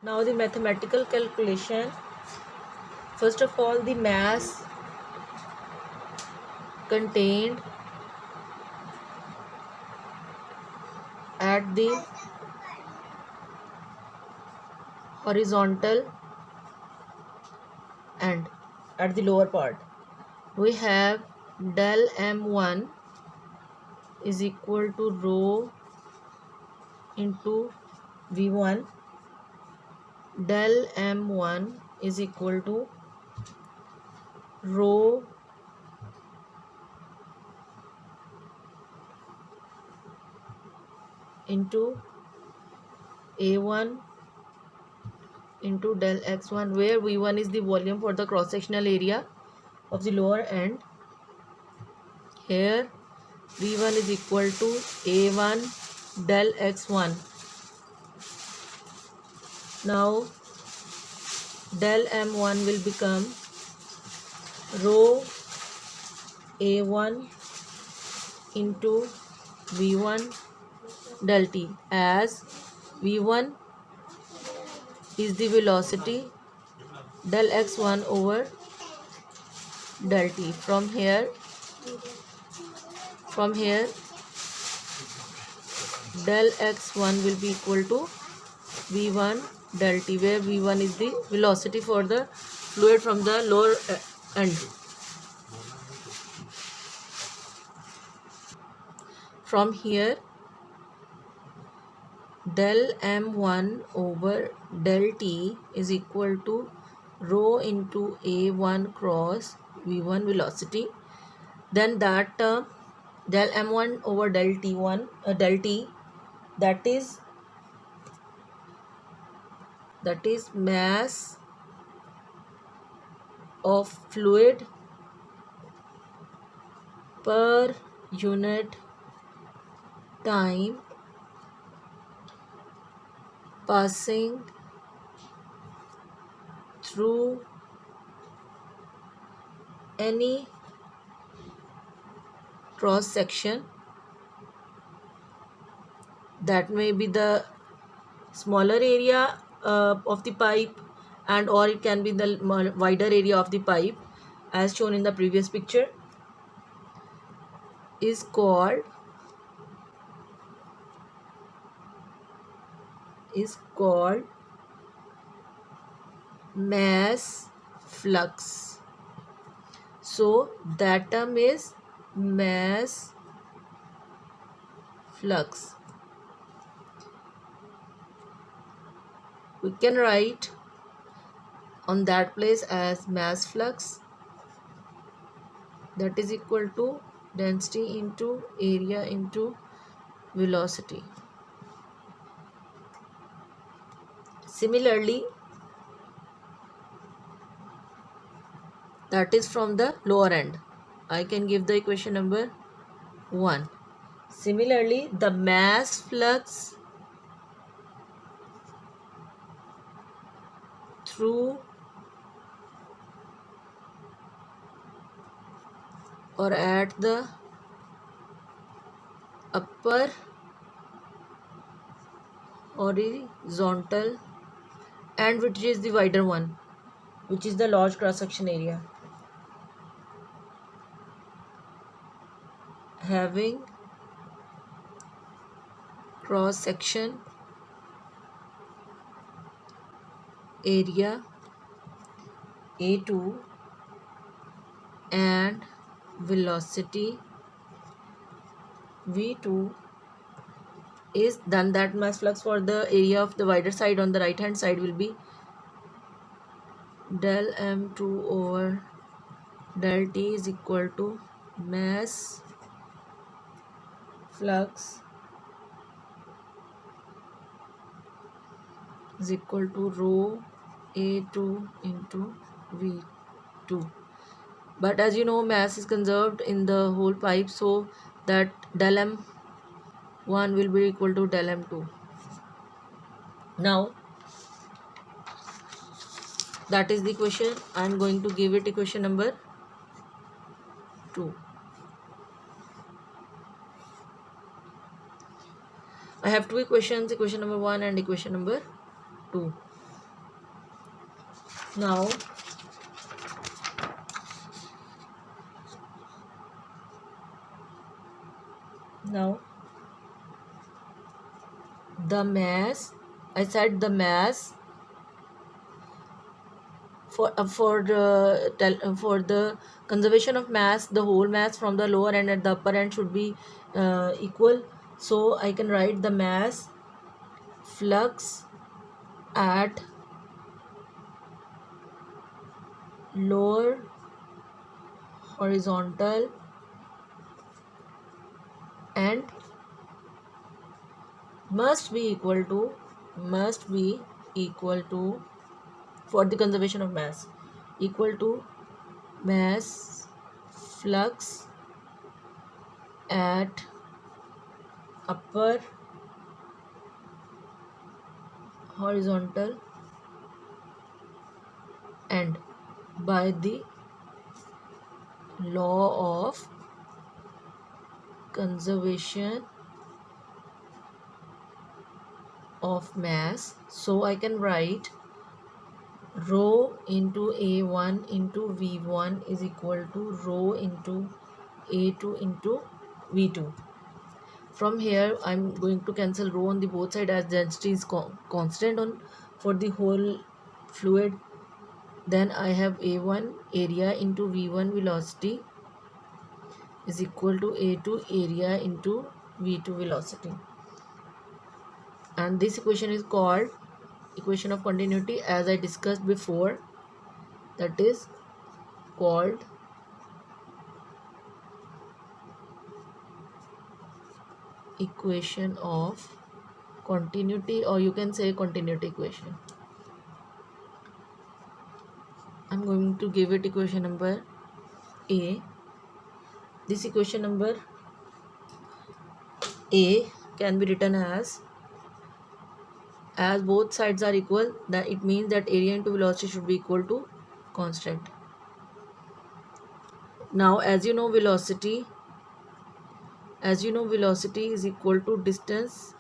Now the mathematical calculation. First of all, the mass contained at the horizontal end, at the lower part. We have del m1 is equal to rho into v1. Del m1 is equal to rho into a1 into del x1, where v1 is the volume for the cross sectional area of the lower end. Here v1 is equal to a1 del x1. Now del m1 will become rho a1 into v1 del t, as v1 is the velocity del x1 over del t. From here del x1 will be equal to v1 del t, where v1 is the velocity for the fluid from the lower end. From here del m1 over del t is equal to rho into a1 cross v1 velocity. Then that term del m1 over del t, that is mass of fluid per unit time passing through any cross section. That may be the smaller area of the pipe, and or it can be the wider area of the pipe, as shown in the previous picture, is called mass flux. So that term is mass flux. We can write on that place as mass flux, that is equal to density into area into velocity. Similarly, that is from the lower end. I can give the equation number 1. Similarly, the mass flux through or at the upper horizontal and which is the wider one, which is the large cross section area, having cross section area a2 and velocity v2, is then that mass flux for the area of the wider side on the right hand side will be del m2 over del t is equal to mass flux is equal to rho a2 into v2. But as you know, mass is conserved in the whole pipe, so that del m1 will be equal to del m2. Now that is the equation. I am going to give it equation number 2. I have two equations, equation number 1 and equation number 2. Now the mass, I said the mass for the conservation of mass, the whole mass from the lower end and the upper end should be equal. So I can write the mass flux at lower horizontal and must be equal to for the conservation of mass, equal to mass flux at upper horizontal end by the law of conservation of mass. So I can write rho into A1 into V1 is equal to rho into A2 into V2. From here I'm going to cancel rho on the both sides as density is constant on for the whole fluid. Then I have A1 area into V1 velocity is equal to A2 area into V2 velocity. And this equation is called equation of continuity, as I discussed before. That is called equation of continuity, or you can say continuity equation. I'm going to give it equation number A. This equation number A can be written as both sides are equal, that it means that area into velocity should be equal to constant. Now as you know velocity is equal to distance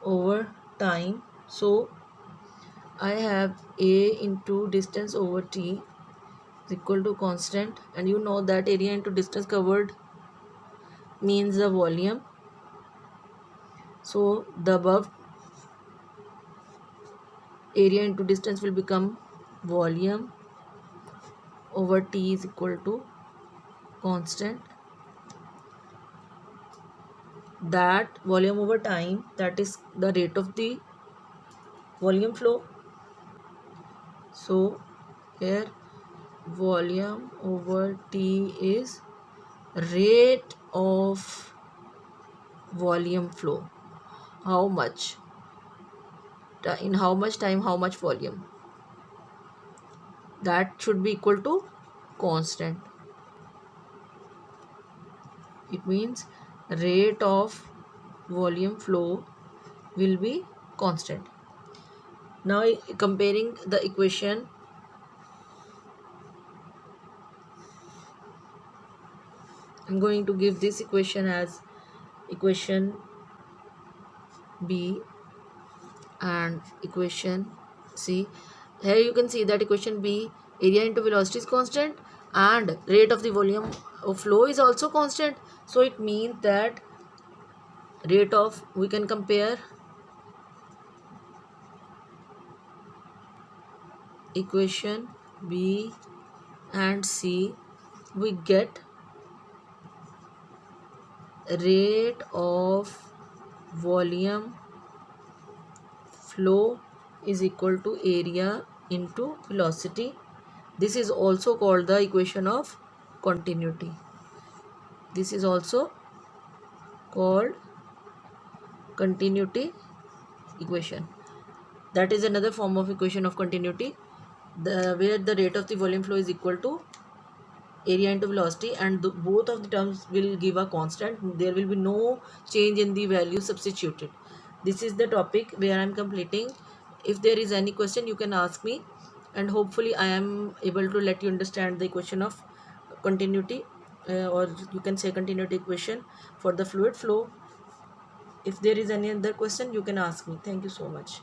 over time. So I have A into distance over t is equal to constant, and you know that area into distance covered means the volume. So the above area into distance will become volume over t is equal to constant. That volume over time, that is the rate of the volume flow. So here volume over t is rate of volume flow. How much, in how much time, how much volume, that should be equal to constant. It means rate of volume flow will be constant. Now comparing the equation, I'm going to give this equation as equation B and equation C. Here you can see that equation B, area into velocity is constant and rate of the volume of flow is also constant. So it means that rate of, we can compare equation B and C, we get rate of volume flow is equal to area into velocity. This is also called the equation of continuity. This is also called continuity equation. That is another form of equation of continuity, where the rate of the volume flow is equal to area into velocity, and both of the terms will give a constant. There will be no change in the value substituted. This is the topic where I am completing. If there is any question, you can ask me, and hopefully I am able to let you understand the equation of continuity, or you can say continuity equation for the fluid flow. If there is any other question, you can ask me. Thank you so much.